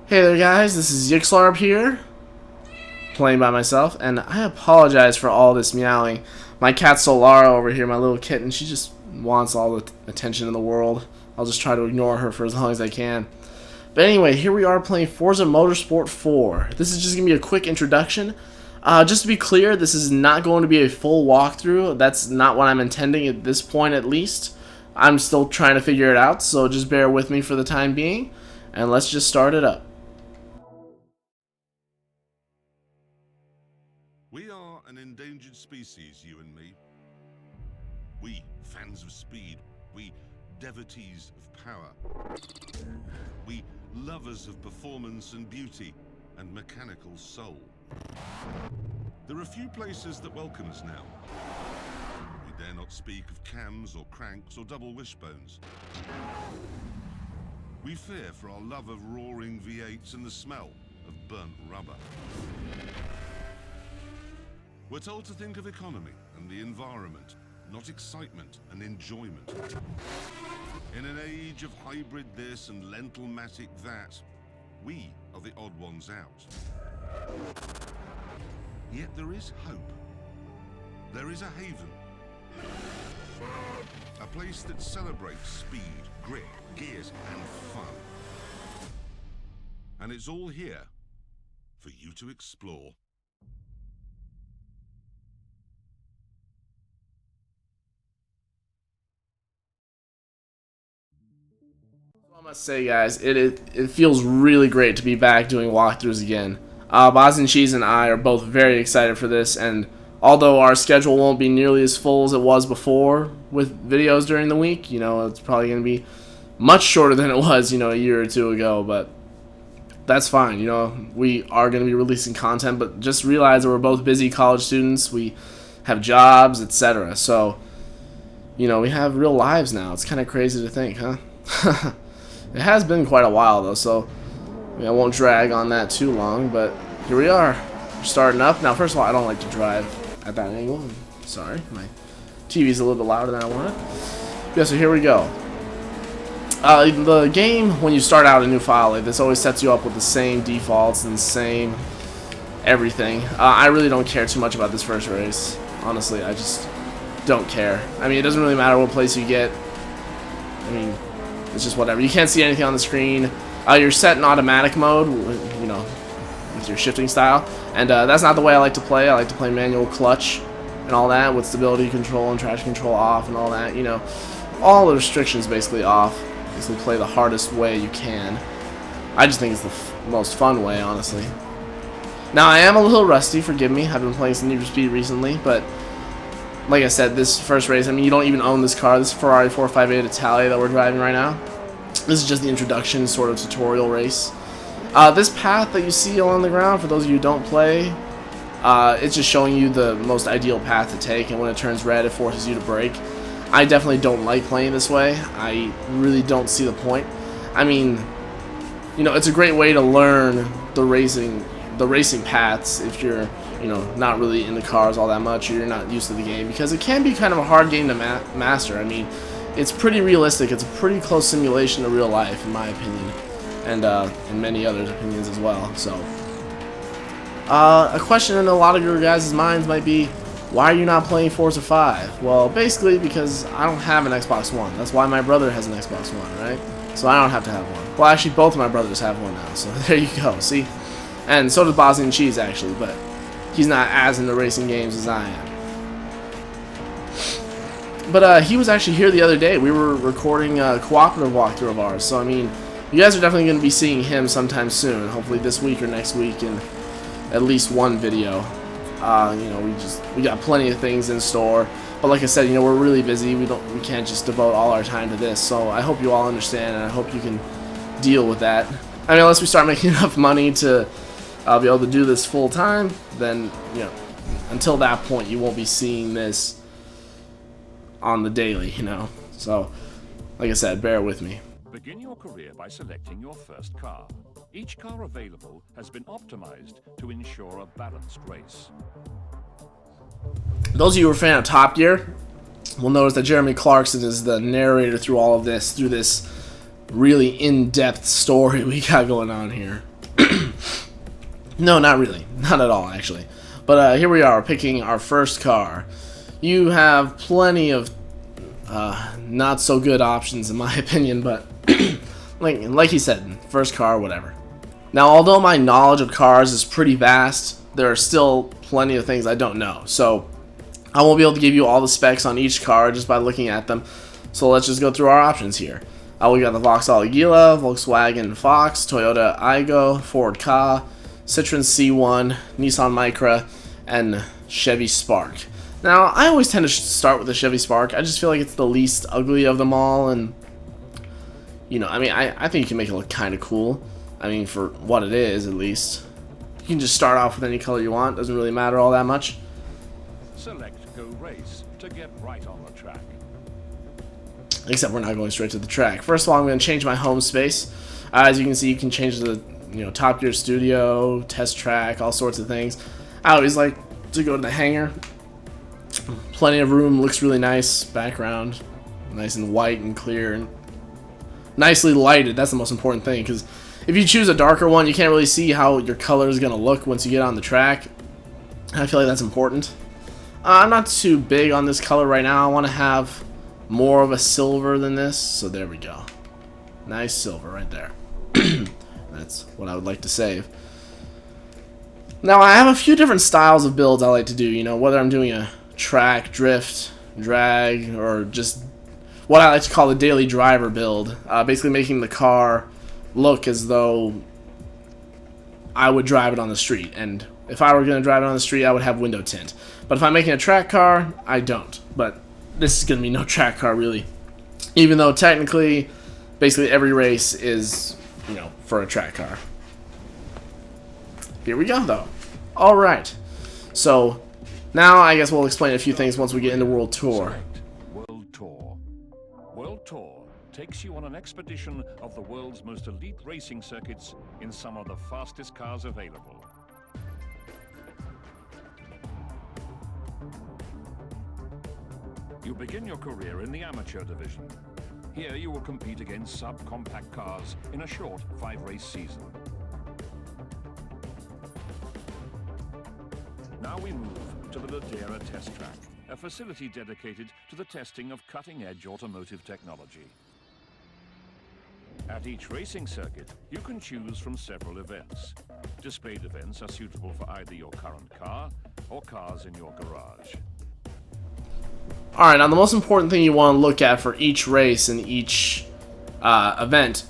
Hey there guys, this is Yxlarb here, playing by myself, and I apologize for all this meowing. My cat Solara over here, my little kitten, she just wants all the attention in the world. I'll just try to ignore her for as long as I can. But anyway, here we are playing Forza Motorsport 4. This is just going to be a quick introduction. Just to be clear, this is not going to be a full walkthrough. That's not what I'm intending at this point, at least. I'm still trying to figure it out, so just bear with me for the time being, and let's just start it up. We are an endangered species, you and me. We, fans of speed. We, devotees of power. We, lovers of performance and beauty and mechanical soul. There are few places that welcome us now. We dare not speak of cams or cranks or double wishbones. We fear for our love of roaring V8s and the smell of burnt rubber. We're told to think of economy and the environment, not excitement and enjoyment. In an age of hybrid this and lentil-matic that, we are the odd ones out. Yet there is hope. There is a haven. A place that celebrates speed, grit, gears, and fun. And it's all here for you to explore. I must say, guys, it feels really great to be back doing walkthroughs again. Bosniancheese and I are both very excited for this, and although our schedule won't be nearly as full as it was before with videos during the week, it's probably going to be much shorter than it was, a year or two ago, but that's fine. We are going to be releasing content, but just realize that we're both busy college students, we have jobs, etc. So, we have real lives now. It's kind of crazy to think, huh? It has been quite a while, though, so I won't drag on that too long, but here we are. We're starting up. Now, first of all, I don't like to drive at that angle. I'm sorry. My TV's a little bit louder than I wanted. Yeah, so here we go. The game, when you start out a new file like this, always sets you up with the same defaults and the same everything. I really don't care too much about this first race. Honestly, I just don't care. I mean, it doesn't really matter what place you get. I mean, it's just whatever. You can't see anything on the screen. You're set in automatic mode, with your shifting style, and that's not the way I like to play. I like to play manual clutch and all that, with stability control and traction control off and all that. All the restrictions basically off. Basically play the hardest way you can. I just think it's the most fun way, honestly. Now, I am a little rusty, forgive me. I've been playing some Need for Speed recently, but like I said, this first race, I mean, you don't even own this car. This Ferrari 458 Italia that we're driving right now. This is just the introduction sort of tutorial race. This path that you see along the ground, for those of you who don't play, it's just showing you the most ideal path to take, and when it turns red, it forces you to brake. I definitely don't like playing this way. I really don't see the point. I mean, it's a great way to learn the racing paths if you're not really into cars all that much, or you're not used to the game, because it can be kind of a hard game to master. I mean, it's pretty realistic. It's a pretty close simulation to real life, in my opinion, and in many others' opinions as well. So, a question in a lot of your guys' minds might be, why are you not playing Forza 5? Well, basically because I don't have an Xbox One. That's why my brother has an Xbox One, right? So I don't have to have one. Well, actually, both of my brothers have one now, so there you go, see? And so does Bosniancheese, actually, but he's not as into racing games as I am. But he was actually here the other day. We were recording a cooperative walkthrough of ours, so I mean, you guys are definitely going to be seeing him sometime soon, hopefully this week or next week, in at least one video. We got plenty of things in store, but like I said, we're really busy. We can't just devote all our time to this. So I hope you all understand, and I hope you can deal with that. I mean, unless we start making enough money to be able to do this full time, then until that point, you won't be seeing this on the daily. So, like I said, bear with me. Begin your career by selecting your first car. Each car available has been optimized to ensure a balanced race. Those of you who are a fan of Top Gear will notice that Jeremy Clarkson is the narrator through all of this, through this really in-depth story we got going on here. No, not really. Not at all, actually. But here we are, picking our first car. You have plenty of not so good options, in my opinion, but like he said, first car, whatever. Now, although my knowledge of cars is pretty vast, there are still plenty of things I don't know. So I won't be able to give you all the specs on each car just by looking at them. So let's just go through our options here. We got the Vauxhall Aguila, Volkswagen Fox, Toyota Aygo, Ford Ka, Citroen C1, Nissan Micra, and Chevy Spark. Now, I always tend to start with the Chevy Spark. I just feel like it's the least ugly of them all, and you know, I mean, I think you can make it look kind of cool. I mean, for what it is, at least. You can just start off with any color you want. Doesn't really matter all that much. Select Go Race to get right on the track. Except we're not going straight to the track. First of all, I'm going to change my home space. As you can see, you can change the Top Gear Studio, Test Track, all sorts of things. I always like to go to the hangar. Plenty of room, looks really nice. Background, nice and white and clear, and nicely lighted. That's the most important thing, because if you choose a darker one, you can't really see how your color is going to look once you get on the track. I feel like that's important. I'm not too big on this color right now. I want to have more of a silver than this, so there we go. Nice silver right there. That's what I would like to save. Now, I have a few different styles of builds I like to do, you know, whether I'm doing a track, drift, drag, or just what I like to call the daily driver build. Basically making the car look as though I would drive it on the street, and if I were going to drive it on the street, I would have window tint. But if I'm making a track car, I don't. But this is going to be no track car, really. Even though technically, basically every race is, you know, for a track car. Here we go, though. Alright. So, now I guess we'll explain a few things once we get into World Tour. Select World Tour. World Tour takes you on an expedition of the world's most elite racing circuits in some of the fastest cars available. You begin your career in the amateur division. Here you will compete against subcompact cars in a short 5-race season. Now we move to the Ladera Test Track, a facility dedicated to the testing of cutting-edge automotive technology. At each racing circuit, you can choose from several events. Displayed events are suitable for either your current car or cars in your garage. Alright, now the most important thing you want to look at for each race and each event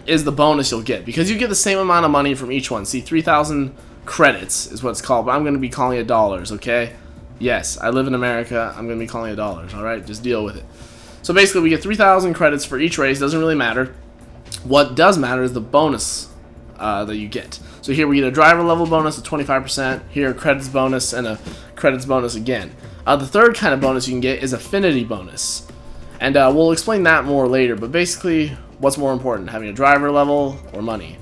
is the bonus you'll get, because you get the same amount of money from each one. See, 3,000 credits is what it's called, but I'm going to be calling it dollars, okay? Yes, I live in America, I'm going to be calling it dollars, alright? Just deal with it. So basically, we get 3,000 credits for each race. Doesn't really matter. What does matter is the bonus that you get. So here we get a driver level bonus of 25%, here a credits bonus, and a credits bonus again. The third kind of bonus you can get is affinity bonus. And we'll explain that more later, but basically, what's more important, having a driver level or money?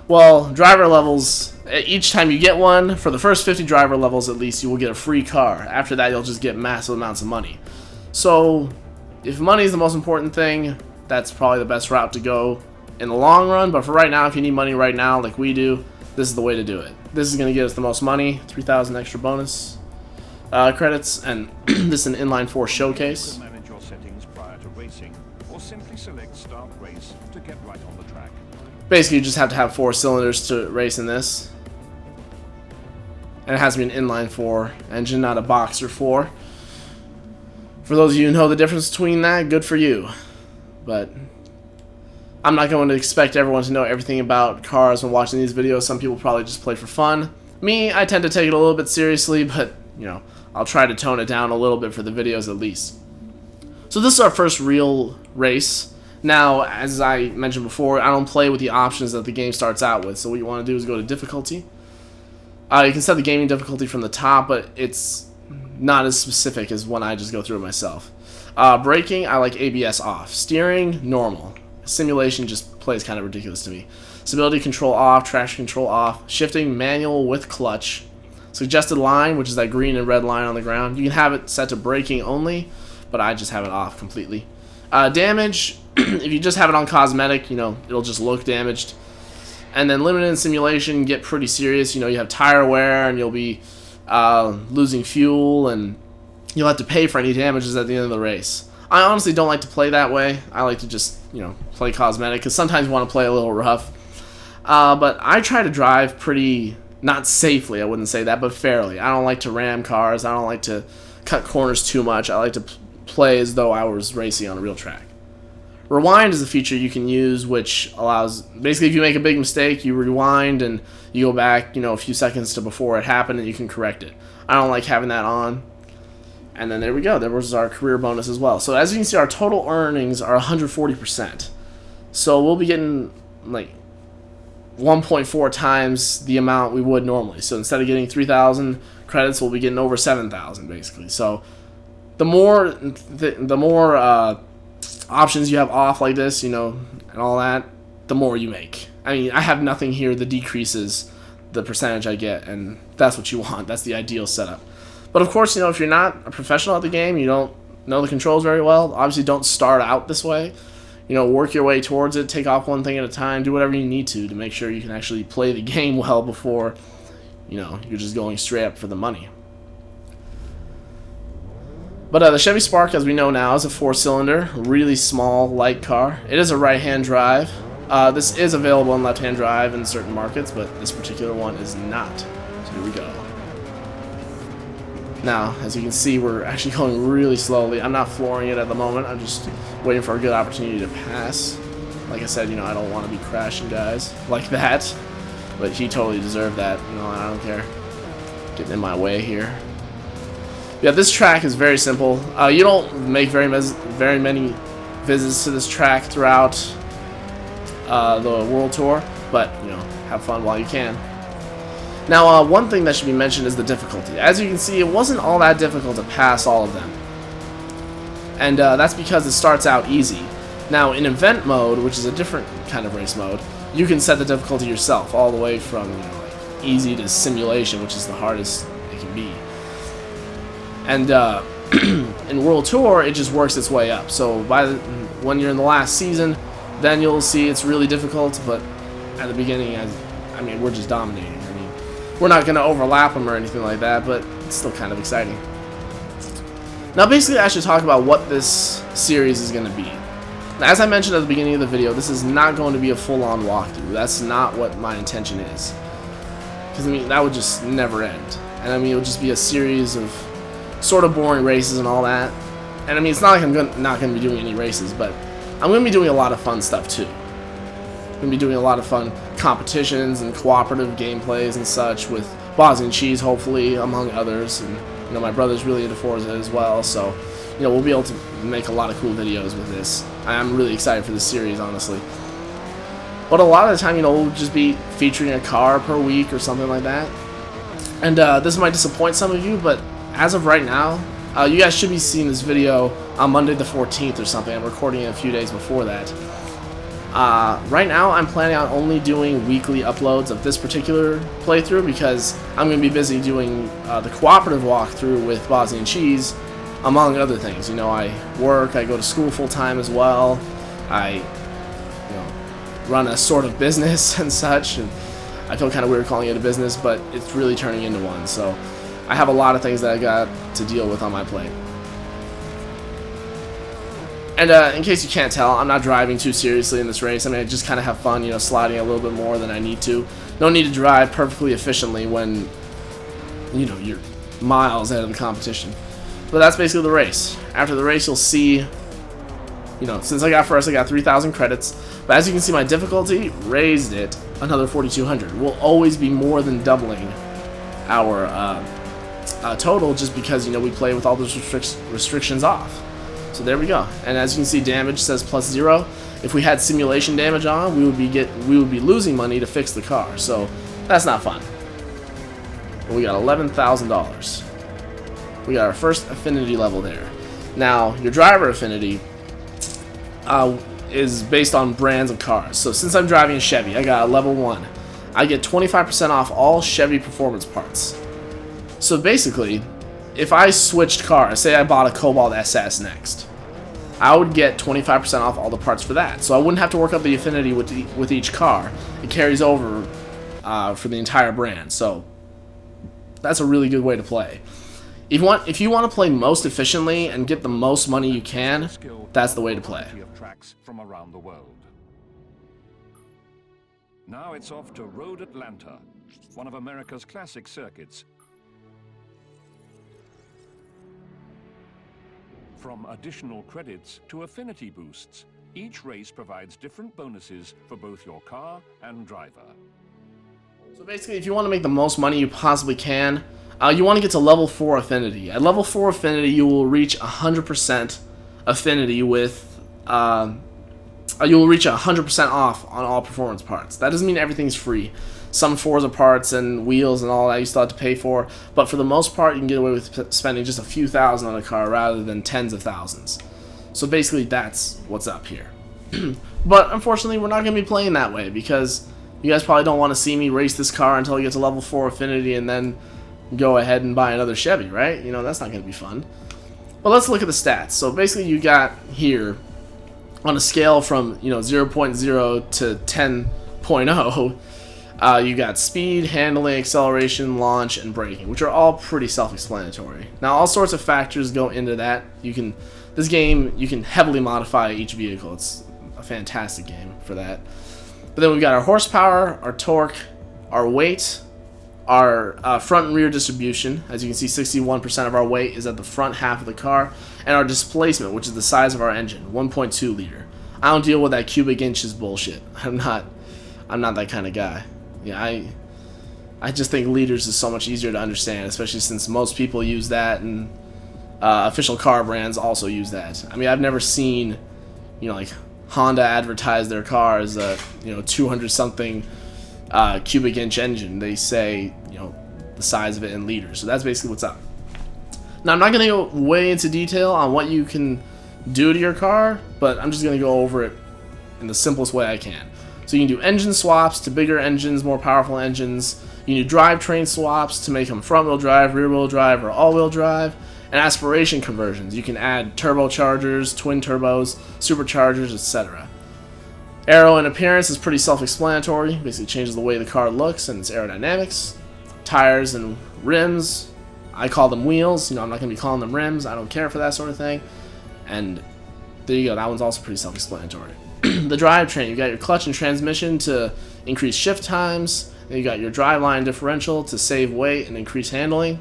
Well, driver levels, each time you get one, for the first 50 driver levels at least, you will get a free car. After that, you'll just get massive amounts of money. So, if money is the most important thing, that's probably the best route to go in the long run. But for right now, if you need money right now, like we do, this is the way to do it. This is going to get us the most money, 3,000 extra bonus credits, and this is an inline 4 showcase. Manage your settings prior to racing, or simply select Start Race to get right on the track. Basically, you just have to have 4 cylinders to race in this. And it has to be an inline 4 engine, not a boxer 4. For those of you who know the difference between that, good for you. But I'm not going to expect everyone to know everything about cars when watching these videos. Some people probably just play for fun. Me, I tend to take it a little bit seriously, but, you know, I'll try to tone it down a little bit for the videos at least. So this is our first real race. Now, as I mentioned before, I don't play with the options that the game starts out with. So what you want to do is go to difficulty. You can set the gaming difficulty from the top, but it's not as specific as when I just go through it myself. Braking, I like ABS off. Steering, normal. Simulation just plays kind of ridiculous to me. Stability control off, traction control off. Shifting, manual with clutch. Suggested line, which is that green and red line on the ground. You can have it set to braking only, but I just have it off completely. Damage, if you just have it on cosmetic, you know, it'll just look damaged. And then limited and simulation get pretty serious. You know, you have tire wear, and you'll be losing fuel, and you'll have to pay for any damages at the end of the race. I honestly don't like to play that way. I like to just, you know, play cosmetic, because sometimes you want to play a little rough. But I try to drive pretty, not safely, I wouldn't say that, but fairly. I don't like to ram cars. I don't like to cut corners too much. I like to play as though I was racing on a real track. Rewind is a feature you can use, which allows, basically, if you make a big mistake, you rewind and you go back, you know, a few seconds to before it happened, and you can correct it. I don't like having that on. And then there we go. There was our career bonus as well. So as you can see, our total earnings are 140%. So we'll be getting like 1.4 times the amount we would normally. So instead of getting 3,000 credits, we'll be getting over 7,000 basically. So the more options you have off like this, you know, and all that, the more you make. I mean, I have nothing here that decreases the percentage I get, and that's what you want. That's the ideal setup. But of course, you know, if you're not a professional at the game, you don't know the controls very well, obviously don't start out this way. You know, work your way towards it, take off one thing at a time, do whatever you need to make sure you can actually play the game well before, you know, you're just going straight up for the money. But the Chevy Spark, as we know now, is a 4-cylinder, really small, light car. It is a right-hand drive. This is available in left-hand drive in certain markets, but this particular one is not. So here we go. Now, as you can see, we're actually going really slowly. I'm not flooring it at the moment. I'm just waiting for a good opportunity to pass. Like I said, you know, I don't want to be crashing guys like that. But he totally deserved that. You know, I don't care. Getting in my way here. Yeah, this track is very simple. You don't make very many visits to this track throughout the World Tour, but, you know, have fun while you can. Now, one thing that should be mentioned is the difficulty. As you can see, it wasn't all that difficult to pass all of them. And that's because it starts out easy. Now, in event mode, which is a different kind of race mode, you can set the difficulty yourself, all the way from, you know, like easy to simulation, which is the hardest it can be. And in World Tour, it just works its way up. So when you're in the last season, then you'll see it's really difficult. But at the beginning, I mean, we're just dominating. I mean, we're not going to overlap them or anything like that, but it's still kind of exciting. Now, basically, I should talk about what this series is going to be. Now, as I mentioned at the beginning of the video, this is not going to be a full-on walkthrough. That's not what my intention is. Because, I mean, that would just never end. And, I mean, it would just be a series of sort of boring races and all that. And I mean, it's not like I'm not going to be doing any races, but I'm going to be doing a lot of fun stuff too. I'm going to be doing a lot of fun competitions and cooperative gameplays and such with Bosniancheese, hopefully, among others. And, you know, my brother's really into Forza as well, so, you know, we'll be able to make a lot of cool videos with this. I'm really excited for this series, honestly. But a lot of the time, you know, we'll just be featuring a car per week or something like that. And this might disappoint some of you, but as of right now, you guys should be seeing this video on Monday the 14th or something. I'm recording it a few days before that. Right now, I'm planning on only doing weekly uploads of this particular playthrough because I'm going to be busy doing the cooperative walkthrough with Bosniancheese, among other things. You know, I work, I go to school full-time as well. I, you know, run a sort of business and such, and I feel kind of weird calling it a business, but it's really turning into one. So I have a lot of things that I got to deal with on my plate. And in case you can't tell, I'm not driving too seriously in this race. I mean, I just kind of have fun, you know, sliding a little bit more than I need to. No need to drive perfectly efficiently when, you know, you're miles ahead of the competition. But that's basically the race. After the race, you'll see, you know, since I got first, I got 3,000 credits. But as you can see, my difficulty raised it another 4,200. We'll always be more than doubling our total just because, you know, we play with all those restrictions off. So there we go. And as you can see, damage says +0. If we had simulation damage on, we would be losing money to fix the car. So that's not fun. But we got $11,000. We got our first affinity level there. Now, your driver affinity is based on brands of cars. So since I'm driving a Chevy, I got a level 1. I get 25% off all Chevy performance parts. So basically, if I switched cars, say I bought a Cobalt SS next, I would get 25% off all the parts for that. So I wouldn't have to work up the affinity with each car. It carries over for the entire brand. So that's a really good way to play. If you want to play most efficiently and get the most money you can, that's the way to play. From around the world. Now it's off to Road Atlanta, one of America's classic circuits. From additional credits to affinity boosts, each race provides different bonuses for both your car and driver. So basically, if you want to make the most money you possibly can, you want to get to level 4 affinity. At level 4 affinity, you will reach 100% affinity with... you will reach 100% off on all performance parts. That doesn't mean everything's free. Some Forza parts and wheels and all that you still have to pay for, but for the most part you can get away with spending just a few thousand on a car rather than tens of thousands. So basically that's what's up here. But unfortunately we're not going to be playing that way because you guys probably don't want to see me race this car until I get to level 4 affinity and then go ahead and buy another Chevy, right? You know, that's not going to be fun. But let's look at the stats. So basically you got here on a scale from 0.0 to 10.0, you got speed, handling, acceleration, launch, and braking, which are all pretty self-explanatory. Now, all sorts of factors go into that. This game, you can heavily modify each vehicle. It's a fantastic game for that. But then we've got our horsepower, our torque, our weight, our front and rear distribution. As you can see, 61% of our weight is at the front half of the car, and our displacement, which is the size of our engine, 1.2 liter. I don't deal with that cubic inches bullshit. I'm not that kind of guy. Yeah, I just think liters is so much easier to understand, especially since most people use that, and official car brands also use that. I mean, I've never seen, like Honda advertise their car as a 200 something cubic inch engine. They say the size of it in liters. So that's basically what's up. Now I'm not going to go way into detail on what you can do to your car, but I'm just going to go over it in the simplest way I can. So you can do engine swaps to bigger engines, more powerful engines. You can do drivetrain swaps to make them front-wheel drive, rear-wheel drive, or all-wheel drive. And aspiration conversions. You can add turbochargers, twin turbos, superchargers, etc. Aero and appearance is pretty self-explanatory. Basically changes the way the car looks and its aerodynamics. Tires and rims. I call them wheels. I'm not going to be calling them rims. I don't care for that sort of thing. And there you go. That one's also pretty self-explanatory. The drivetrain. You got your clutch and transmission to increase shift times. Then you got your driveline differential to save weight and increase handling.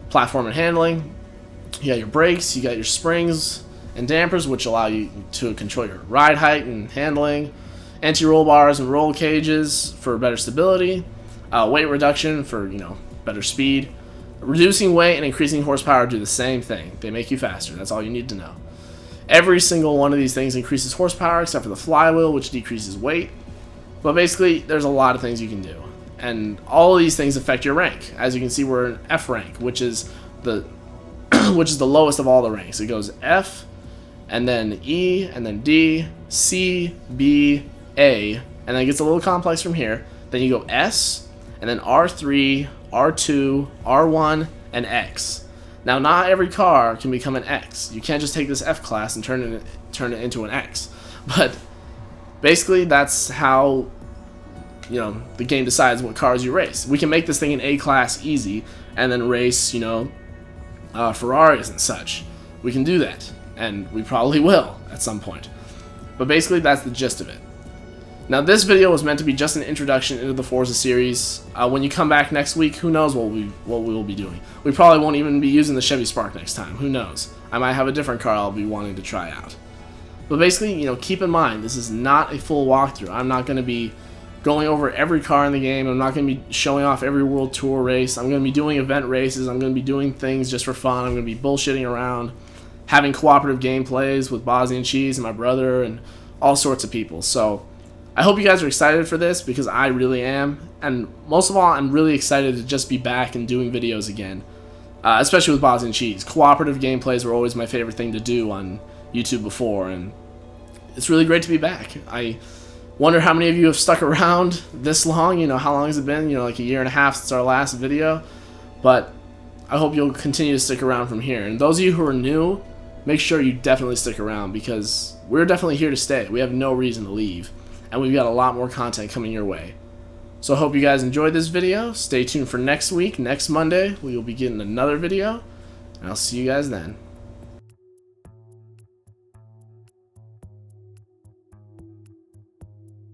Platform and handling. You got your brakes. You got your springs and dampers, which allow you to control your ride height and handling. Anti-roll bars and roll cages for better stability. Weight reduction for better speed. Reducing weight and increasing horsepower do the same thing. They make you faster. That's all you need to know. Every single one of these things increases horsepower except for the flywheel, which decreases weight. But basically, there's a lot of things you can do. And all of these things affect your rank. As you can see, we're in F rank, which is the lowest of all the ranks. It goes F, and then E, and then D, C, B, A, and then it gets a little complex from here. Then you go S, and then R3, R2, R1, and X. Now, not every car can become an X. You can't just take this F class and turn it into an X. But basically, that's how the game decides what cars you race. We can make this thing an A class easy, and then race Ferraris and such. We can do that, and we probably will at some point. But basically, that's the gist of it. Now, this video was meant to be just an introduction into the Forza series. When you come back next week, who knows what we will be doing. We probably won't even be using the Chevy Spark next time. Who knows? I might have a different car I'll be wanting to try out. But basically, keep in mind, this is not a full walkthrough. I'm not going to be going over every car in the game. I'm not going to be showing off every World Tour race. I'm going to be doing event races. I'm going to be doing things just for fun. I'm going to be bullshitting around, having cooperative gameplays with Bosniancheese and my brother and all sorts of people. So I hope you guys are excited for this, because I really am. And most of all, I'm really excited to just be back and doing videos again, especially with Bosniancheese. Cooperative gameplays were always my favorite thing to do on YouTube before, and it's really great to be back. I wonder how many of you have stuck around this long. How long has it been? Like a year and a half since our last video. But I hope you'll continue to stick around from here. And those of you who are new, make sure you definitely stick around, because we're definitely here to stay. We have no reason to leave, and we've got a lot more content coming your way. So I hope you guys enjoyed this video. Stay tuned for next week. Next Monday, we will be getting another video, and I'll see you guys then.